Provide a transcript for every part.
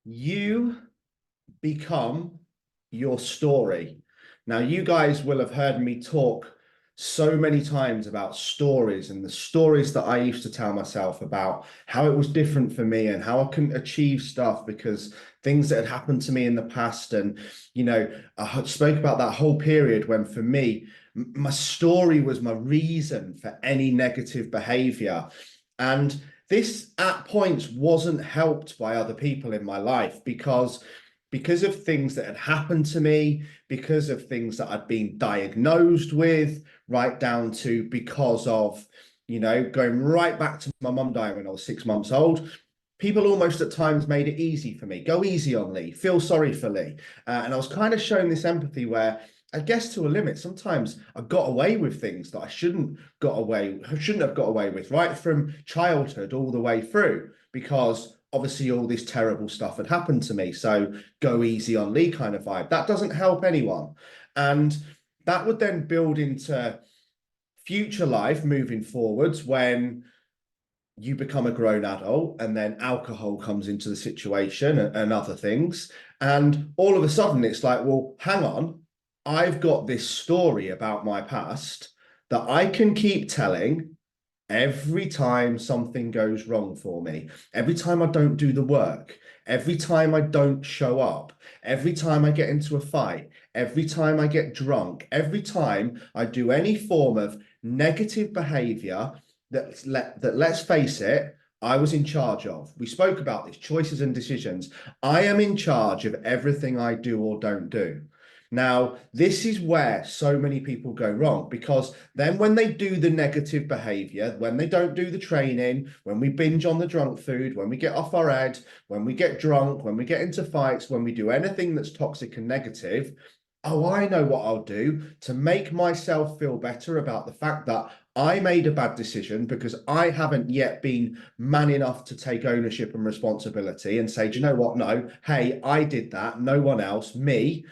You become your story. Now, you guys will have heard me talk so many times about stories and the stories that I used to tell myself about how it was different for me and how I couldn't achieve stuff because things that had happened to me in the past. And, I spoke about that whole period when for me, my story was my reason for any negative behavior. And this at points wasn't helped by other people in my life because of things that had happened to me, because of things that I'd been diagnosed with, right down to because of, going right back to my mum dying when I was 6 months old. People almost at times made it easy for me. Go easy on Lee, feel sorry for Lee. And I was kind of showing this empathy where I guess to a limit, sometimes I got away with things that I shouldn't have got away with, right from childhood all the way through, because obviously all this terrible stuff had happened to me. So go easy on Lee kind of vibe. That doesn't help anyone. And that would then build into future life moving forwards when you become a grown adult and then alcohol comes into the situation and other things. And all of a sudden it's like, well, hang on, I've got this story about my past that I can keep telling every time something goes wrong for me, every time I don't do the work, every time I don't show up, every time I get into a fight, every time I get drunk, every time I do any form of negative behavior that let's face it, I was in charge of. We spoke about this, choices and decisions. I am in charge of everything I do or don't do. Now, this is where so many people go wrong because then when they do the negative behavior, when they don't do the training, when we binge on the drunk food, when we get off our head, when we get drunk, when we get into fights, when we do anything that's toxic and negative, oh, I know what I'll do to make myself feel better about the fact that I made a bad decision because I haven't yet been man enough to take ownership and responsibility and say, do you know what? No, hey, I did that, no one else, me.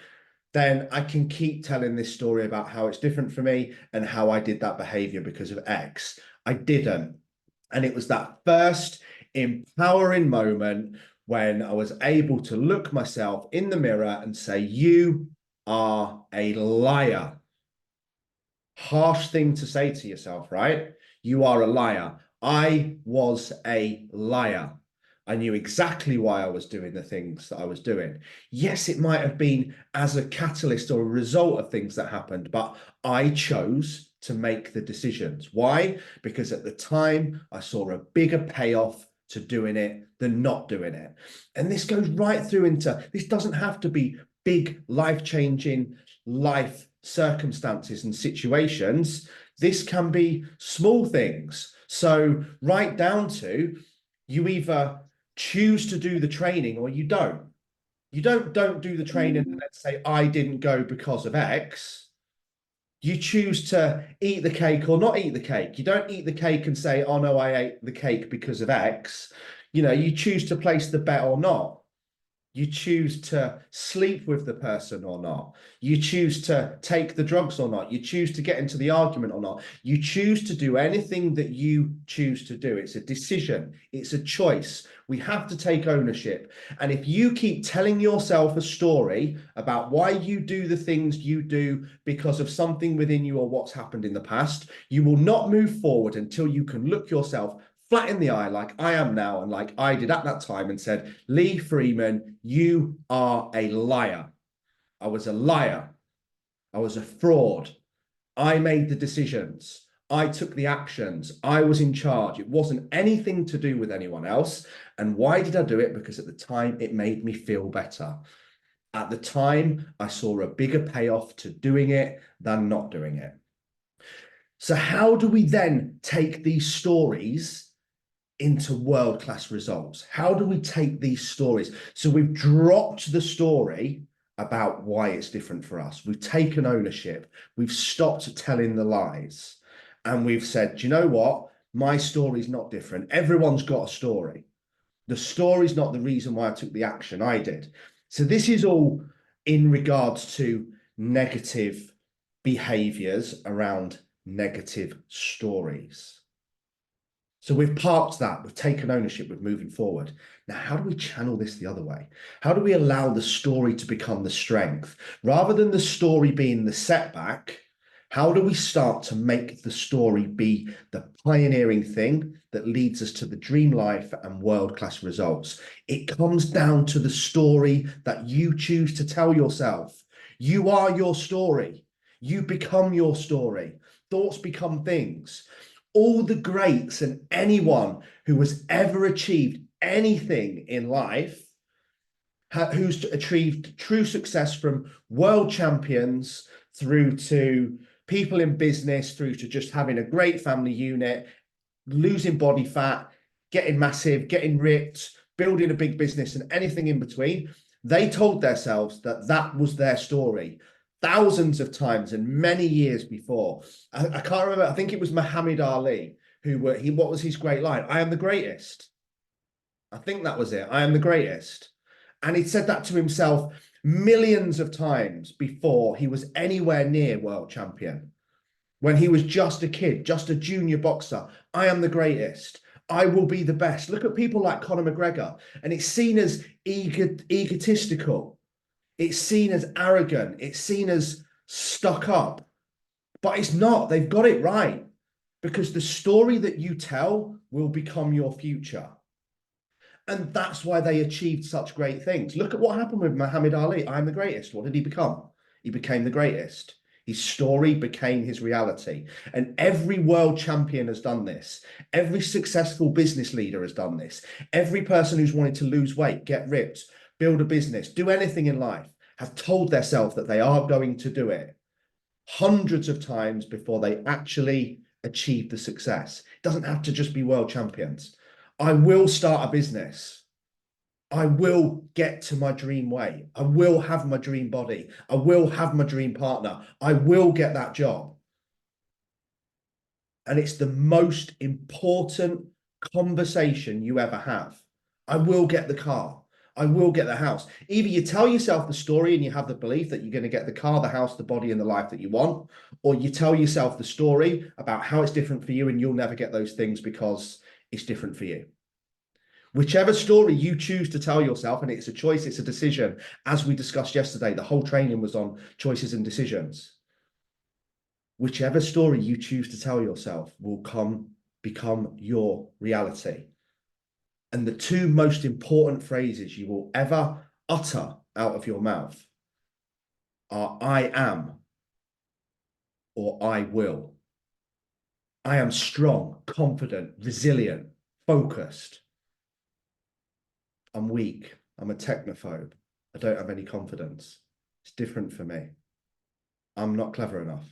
Then I can keep telling this story about how it's different for me and how I did that behavior because of X. I didn't. And it was that first empowering moment when I was able to look myself in the mirror and say, you are a liar. Harsh thing to say to yourself, right? You are a liar. I was a liar. I knew exactly why I was doing the things that I was doing. Yes, it might have been as a catalyst or a result of things that happened, but I chose to make the decisions. Why? Because at the time I saw a bigger payoff to doing it than not doing it. And this goes right through into, this doesn't have to be big life-changing life circumstances and situations. This can be small things. So right down to you either choose to do the training or you don't. You don't do the training and let's say I didn't go because of X. You choose to eat the cake or not eat the cake. You don't eat the cake and say, oh no, I ate the cake because of X. You choose to place the bet or not. You choose to sleep with the person or not. You choose to take the drugs or not. You choose to get into the argument or not. You choose to do anything that you choose to do. It's a decision. It's a choice. We have to take ownership. And if you keep telling yourself a story about why you do the things you do because of something within you or what's happened in the past, you will not move forward until you can look yourself flat in the eye like I am now and like I did at that time and said, Lee Freeman, you are a liar. I was a liar. I was a fraud. I made the decisions. I took the actions. I was in charge. It wasn't anything to do with anyone else. And why did I do it? Because at the time, it made me feel better. At the time, I saw a bigger payoff to doing it than not doing it. So how do we then take these stories into world-class results? How do we take these stories? So we've dropped the story about why it's different for us. We've taken ownership. We've stopped telling the lies. And we've said, do you know what? My story's not different. Everyone's got a story. The story's not the reason why I took the action I did. So this is all in regards to negative behaviors around negative stories. So we've parked that, we've taken ownership, we're moving forward. Now, how do we channel this the other way? How do we allow the story to become the strength? Rather than the story being the setback, how do we start to make the story be the pioneering thing that leads us to the dream life and world-class results? It comes down to the story that you choose to tell yourself. You are your story. You become your story. Thoughts become things. All the greats and anyone who has ever achieved anything in life, who's achieved true success, from world champions through to people in business, through to just having a great family unit, losing body fat, getting massive, getting ripped, building a big business, and anything in between, they told themselves that that was their story thousands of times and many years before. I can't remember. I think it was Muhammad Ali what was his great line? I am the greatest. I think that was it. I am the greatest. And he'd said that to himself millions of times before he was anywhere near world champion. When he was just a kid, just a junior boxer, I am the greatest. I will be the best. Look at people like Conor McGregor, and it's seen as egotistical. It's seen as arrogant. It's seen as stuck up, but it's not. They've got it right, because the story that you tell will become your future. And that's why they achieved such great things. Look at what happened with Muhammad Ali. I'm the greatest. What did he become? He became the greatest. His story became his reality. And every world champion has done this. Every successful business leader has done this. Every person who's wanted to lose weight, get ripped, build a business, do anything in life, has told themselves that they are going to do it hundreds of times before they actually achieve the success. It doesn't have to just be world champions. I will start a business. I will get to my dream weight. I will have my dream body. I will have my dream partner. I will get that job. And it's the most important conversation you ever have. I will get the car. I will get the house. Either you tell yourself the story and you have the belief that you're going to get the car, the house, the body, and the life that you want, or you tell yourself the story about how it's different for you and you'll never get those things because it's different for you. Whichever story you choose to tell yourself, and it's a choice, it's a decision. As we discussed yesterday, the whole training was on choices and decisions. Whichever story you choose to tell yourself will become your reality. And the two most important phrases you will ever utter out of your mouth are I am or I will. I am strong, confident, resilient, focused. I'm weak. I'm a technophobe. I don't have any confidence. It's different for me. I'm not clever enough.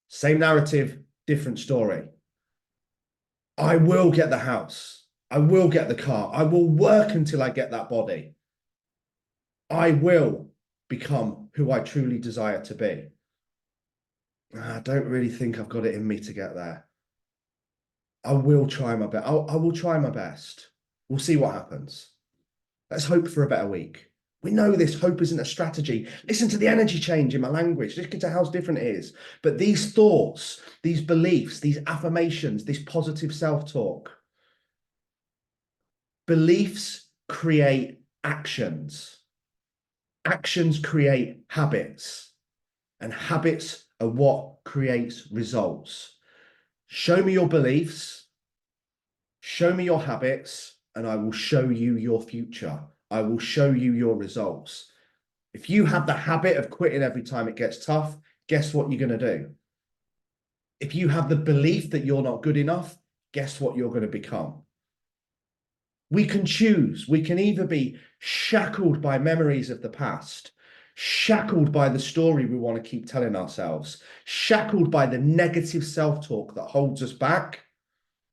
Same narrative, different story. I will get the house. I will get the car. I will work until I get that body. I will become who I truly desire to be. I don't really think I've got it in me to get there. I will try my best. I will try my best. We'll see what happens. Let's hope for a better week. We know this hope isn't a strategy. Listen to the energy change in my language. Listen to how different it is. But these thoughts, these beliefs, these affirmations, this positive self-talk, beliefs create actions. Actions create habits. And habits are what creates results. Show me your beliefs. Show me your habits, and I will show you your future. I will show you your results. If you have the habit of quitting every time it gets tough, guess what you're going to do? If you have the belief that you're not good enough, guess what you're going to become? We can choose. We can either be shackled by memories of the past, shackled by the story we want to keep telling ourselves, shackled by the negative self-talk that holds us back,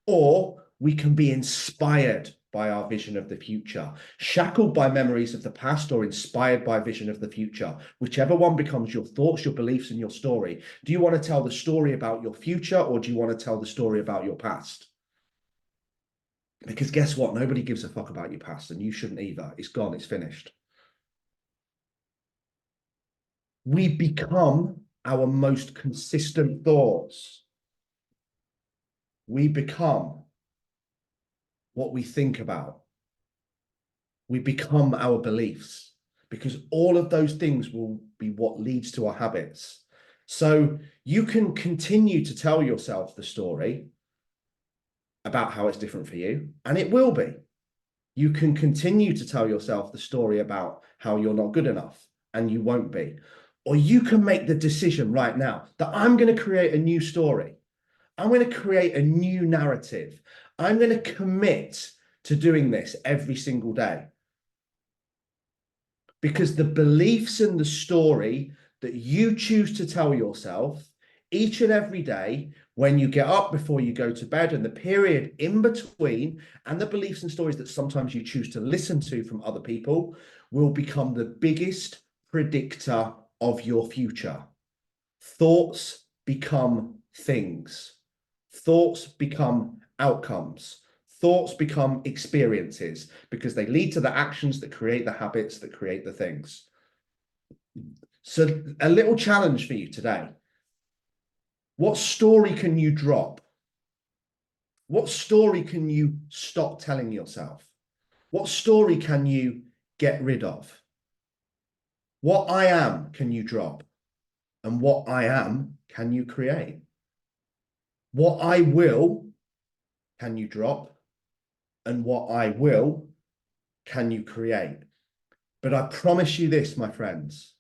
or we can be inspired by our vision of the future, shackled by memories of the past or inspired by vision of the future. Whichever one becomes your thoughts, your beliefs, and your story. Do you want to tell the story about your future, or do you want to tell the story about your past? Because guess what? Nobody gives a fuck about your past, and you shouldn't either. It's gone. It's finished. We become our most consistent thoughts. We become what we think about. We become our beliefs, because all of those things will be what leads to our habits. So you can continue to tell yourself the story about how it's different for you, and it will be. You can continue to tell yourself the story about how you're not good enough, and you won't be. Or you can make the decision right now that I'm going to create a new story. I'm going to create a new narrative. I'm going to commit to doing this every single day. Because the beliefs and the story that you choose to tell yourself each and every day, when you get up, before you go to bed, and the period in between, and the beliefs and stories that sometimes you choose to listen to from other people, will become the biggest predictor of your future. Thoughts become things. Thoughts become outcomes. Thoughts become experiences, because they lead to the actions that create the habits that create the things. So a little challenge for you today. What story can you drop? What story can you stop telling yourself? What story can you get rid of? What I am can you drop? And what I am can you create? What I will can you drop? And what I will can you create? But I promise you this, my friends,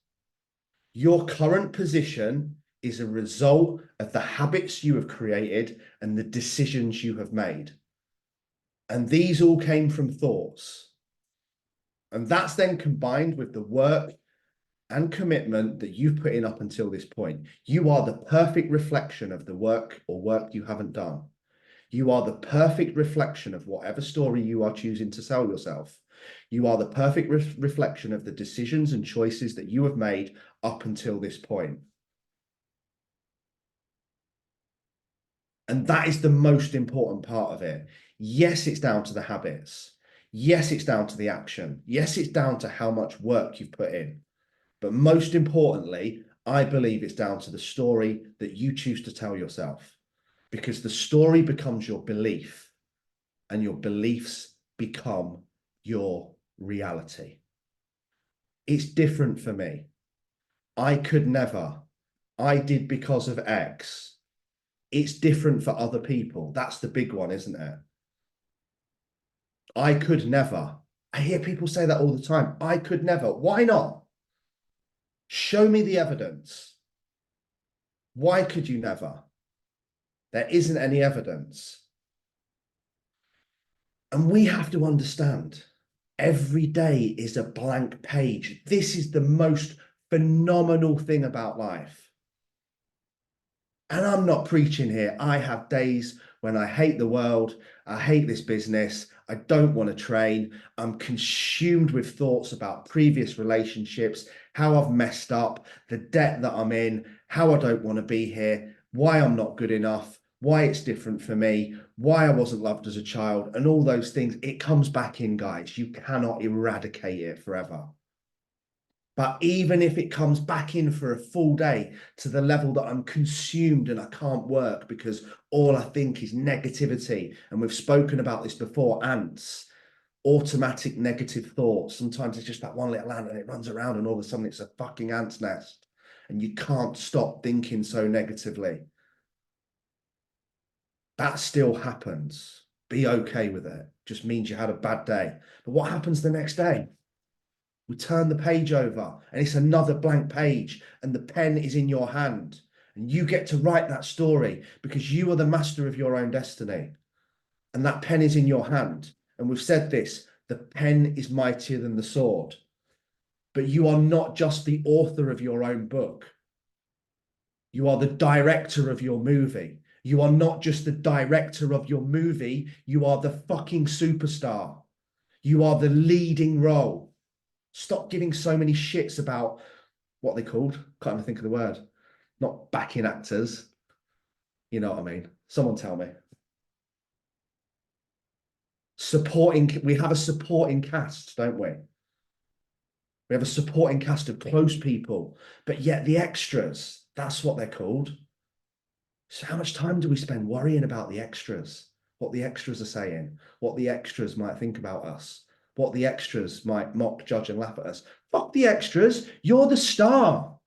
your current position is a result of the habits you have created and the decisions you have made. And these all came from thoughts. And that's then combined with the work and commitment that you've put in up until this point. You are the perfect reflection of the work or work you haven't done. You are the perfect reflection of whatever story you are choosing to sell yourself. You are the perfect reflection of the decisions and choices that you have made up until this point. And that is the most important part of it. Yes, it's down to the habits. Yes, it's down to the action. Yes, it's down to how much work you've put in. But most importantly, I believe it's down to the story that you choose to tell yourself, because the story becomes your belief, and your beliefs become your reality. It's different for me. I could never. I did because of X. It's different for other people. That's the big one, isn't it? I could never. I hear people say that all the time. I could never. Why not? Show me the evidence. Why could you never? There isn't any evidence. And we have to understand, every day is a blank page. This is the most phenomenal thing about life. And I'm not preaching here. I have days when I hate the world. I hate this business. I don't want to train. I'm consumed with thoughts about previous relationships, how I've messed up, the debt that I'm in, how I don't want to be here, why I'm not good enough, why it's different for me, why I wasn't loved as a child, and all those things. It comes back in, guys. You cannot eradicate it forever. But even if it comes back in for a full day to the level that I'm consumed and I can't work because all I think is negativity, and we've spoken about this before, ants, automatic negative thoughts. Sometimes it's just that one little ant and it runs around and all of a sudden it's a fucking ant's nest and you can't stop thinking so negatively. That still happens. Be okay with it. Just means you had a bad day. But what happens the next day? We turn the page over and it's another blank page, and the pen is in your hand, and you get to write that story because you are the master of your own destiny, and that pen is in your hand. And we've said this, the pen is mightier than the sword, but you are not just the author of your own book. You are the director of your movie. You are not just the director of your movie. You are the fucking superstar. You are the leading role. Stop giving so many shits about what they called. Can't even think of the word. Not backing actors. You know what I mean? Someone tell me. Supporting. We have a supporting cast, don't we? We have a supporting cast of close people, but yet the extras, that's what they're called. So how much time do we spend worrying about the extras? What the extras are saying, what the extras might think about us, what the extras might mock, judge, and laugh at us. Fuck the extras. You're the star.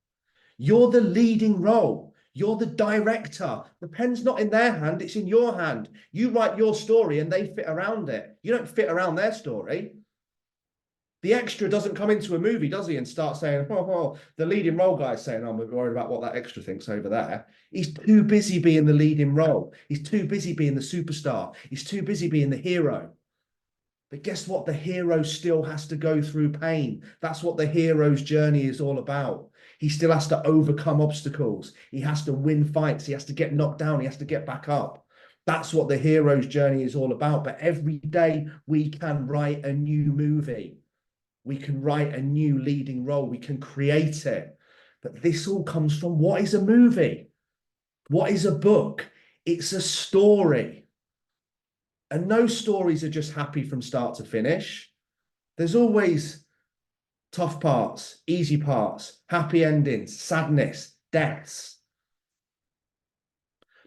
You're the leading role. You're the director. The pen's not in their hand, it's in your hand. You write your story and they fit around it. You don't fit around their story. The extra doesn't come into a movie, does he, and start saying, oh, the leading role guy's saying, I'm worried about what that extra thinks over there. He's too busy being the leading role. He's too busy being the superstar. He's too busy being the hero. But guess what? The hero still has to go through pain. That's what the hero's journey is all about. He still has to overcome obstacles. He has to win fights. He has to get knocked down. He has to get back up. That's what the hero's journey is all about. But every day we can write a new movie. We can write a new leading role. We can create it. But this all comes from what is a movie? What is a book? It's a story. And no stories are just happy from start to finish. There's always tough parts, easy parts, happy endings, sadness, deaths.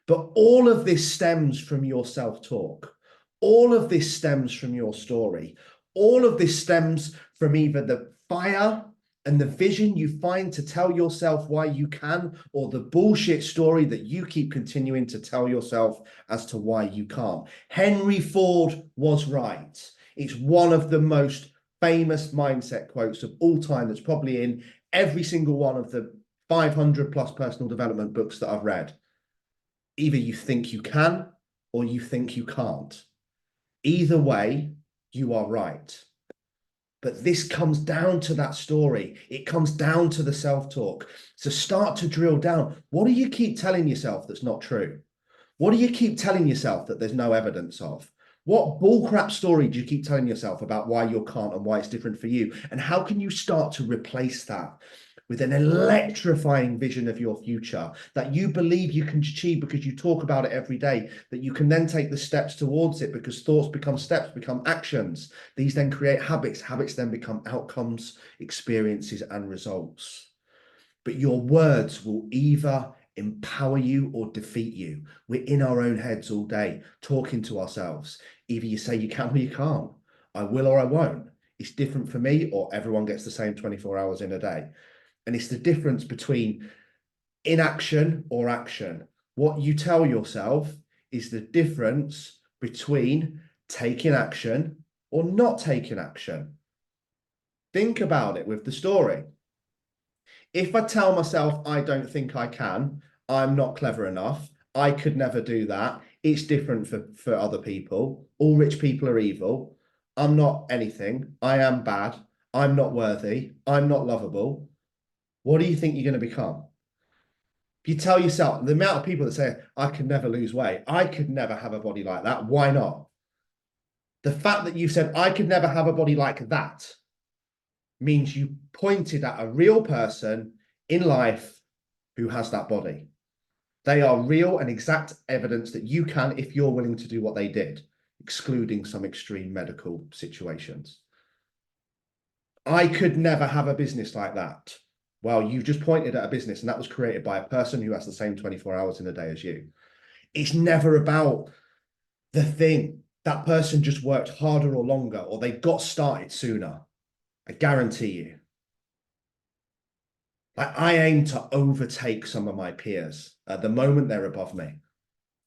But all of this stems from your self-talk. All of this stems from your story. All of this stems from either the fire and the vision you find to tell yourself why you can, or the bullshit story that you keep continuing to tell yourself as to why you can't. Henry Ford was right. It's one of the most famous mindset quotes of all time that's probably in every single one of the 500 plus personal development books that I've read. Either you think you can or you think you can't. Either way, you are right. But this comes down to that story. It comes down to the self-talk. So start to drill down. What do you keep telling yourself that's not true? What do you keep telling yourself that there's no evidence of? What bullcrap story do you keep telling yourself about why you can't and why it's different for you? And how can you start to replace that with an electrifying vision of your future that you believe you can achieve because you talk about it every day, that you can then take the steps towards it because thoughts become steps, become actions. These then create habits. Habits then become outcomes, experiences, and results. But your words will either empower you or defeat you. We're in our own heads all day, talking to ourselves. Either you say you can or you can't. I will or I won't. It's different for me, or everyone gets the same 24 hours in a day. And it's the difference between inaction or action. What you tell yourself is the difference between taking action or not taking action. Think about it with the story. If I tell myself I don't think I can, I'm not clever enough, I could never do that, it's different for other people, all rich people are evil, I'm not anything, I am bad, I'm not worthy, I'm not lovable, what do you think you're going to become? If you tell yourself, the amount of people that say, I could never lose weight, I could never have a body like that, why not? The fact that you said, I could never have a body like that, means you pointed at a real person in life who has that body. They are real and exact evidence that you can if you're willing to do what they did, excluding some extreme medical situations. I could never have a business like that. Well, you just pointed at a business and that was created by a person who has the same 24 hours in a day as you. It's never about the thing. That person just worked harder or longer, or they got started sooner. I guarantee you. I aim to overtake some of my peers. At the moment, they're above me.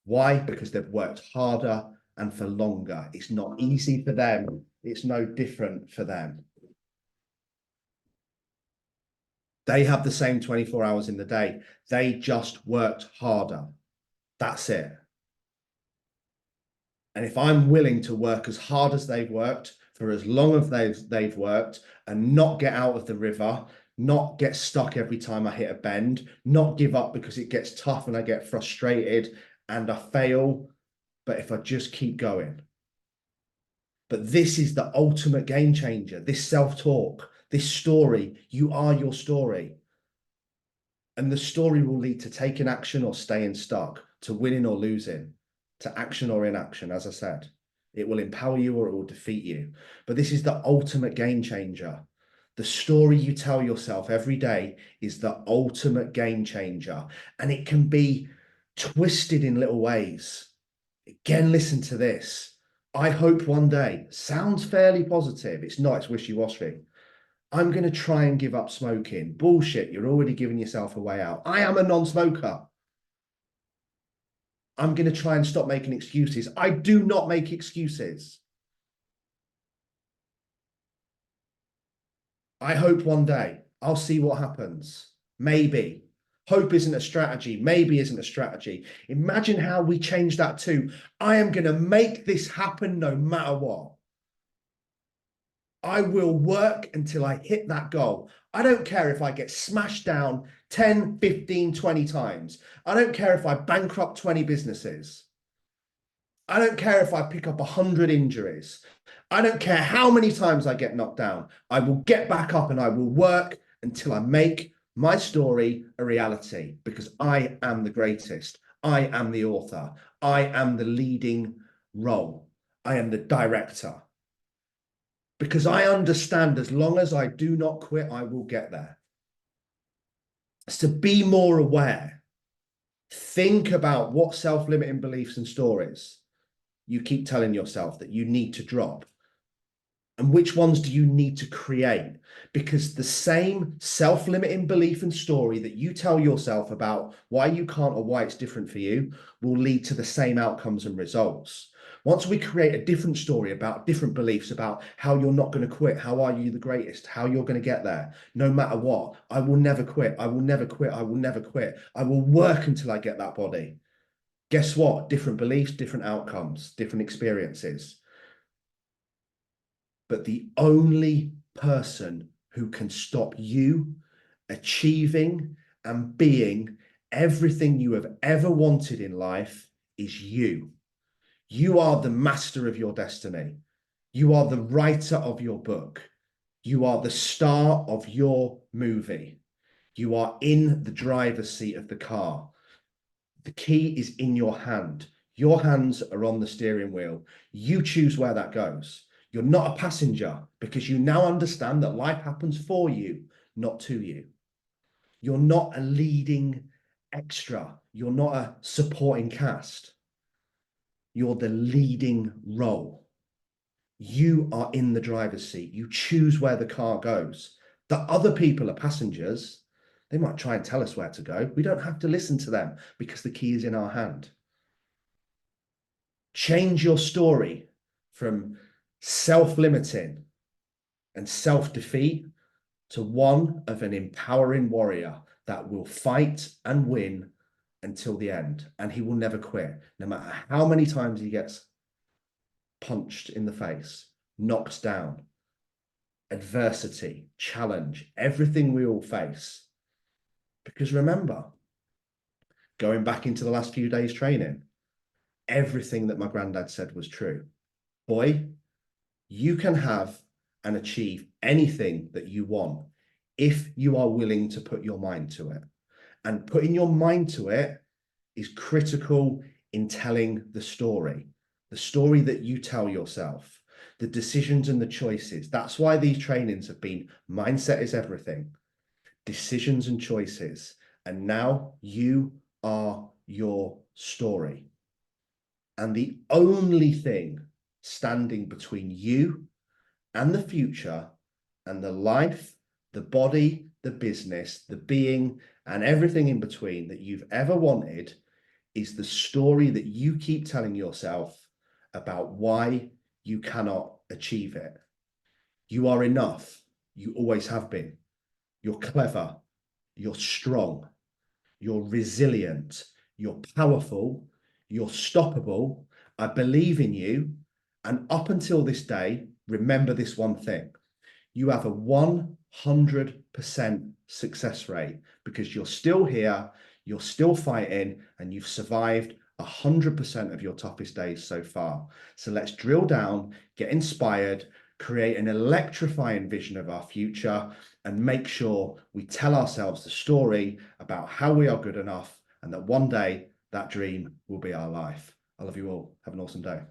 Why? Because they've worked harder and for longer. It's not easy for them. It's no different for them. They have the same 24 hours in the day. They just worked harder. That's it. And if I'm willing to work as hard as they've worked, for as long as they've worked, and not get out of the river, not get stuck every time I hit a bend, not give up because it gets tough and I get frustrated and I fail, but if I just keep going. But this is the ultimate game changer, this self-talk, this story. You are your story. And the story will lead to taking action or staying stuck, to winning or losing, to action or inaction, as I said. It will empower you or it will defeat you. But this is the ultimate game changer. The story you tell yourself every day is the ultimate game changer. And it can be twisted in little ways. Again, listen to this. I hope one day, sounds fairly positive. It's not, it's wishy-washy. I'm going to try and give up smoking. Bullshit. You're already giving yourself a way out. I am a non-smoker. I'm going to try and stop making excuses. I do not make excuses. I hope one day I'll see what happens. Maybe. Hope isn't a strategy. Maybe isn't a strategy. Imagine how we change that to, I am going to make this happen no matter what. I will work until I hit that goal. I don't care if I get smashed down 10, 15, 20 times. I don't care if I bankrupt 20 businesses. I don't care if I pick up 100 injuries. I don't care how many times I get knocked down. I will get back up and I will work until I make my story a reality, because I am the greatest. I am the author. I am the leading role. I am the director. Because I understand as long as I do not quit, I will get there. So be more aware. Think about what self-limiting beliefs and stories you keep telling yourself that you need to drop. And which ones do you need to create? Because the same self-limiting belief and story that you tell yourself about why you can't or why it's different for you will lead to the same outcomes and results. Once we create a different story about different beliefs about how you're not going to quit, how are you the greatest, how you're going to get there, no matter what, I will never quit, I will never quit, I will never quit, I will work until I get that body. Guess what? Different beliefs, different outcomes, different experiences. But the only person who can stop you achieving and being everything you have ever wanted in life is you. You are the master of your destiny. You are the writer of your book. You are the star of your movie. You are in the driver's seat of the car. The key is in your hand. Your hands are on the steering wheel. You choose where that goes. You're not a passenger, because you now understand that life happens for you, not to you. You're not a leading extra. You're not a supporting cast. You're the leading role. You are in the driver's seat. You choose where the car goes. The other people are passengers. They might try and tell us where to go. We don't have to listen to them because the key is in our hand. Change your story from self-limiting and self-defeat to one of an empowering warrior that will fight and win until the end. And he will never quit, no matter how many times he gets punched in the face, knocked down, adversity, challenge, everything we all face. Because remember, going back into the last few days training, everything that my granddad said was true. Boy, you can have and achieve anything that you want if you are willing to put your mind to it. And putting your mind to it is critical in telling the story that you tell yourself, the decisions and the choices. That's why these trainings have been mindset is everything, decisions and choices. And now you are your story. And the only thing standing between you and the future and the life, the body, the business, the being, and everything in between that you've ever wanted is the story that you keep telling yourself about why you cannot achieve it. You are enough. You always have been. You're clever. You're strong. You're resilient. You're powerful. You're stoppable. I believe in you. And up until this day, remember this one thing. You have a 100% success rate because you're still here, you're still fighting, and you've survived 100% of your toughest days so far. So let's drill down, get inspired, create an electrifying vision of our future, and make sure we tell ourselves the story about how we are good enough and that one day that dream will be our life. I love you all. Have an awesome day.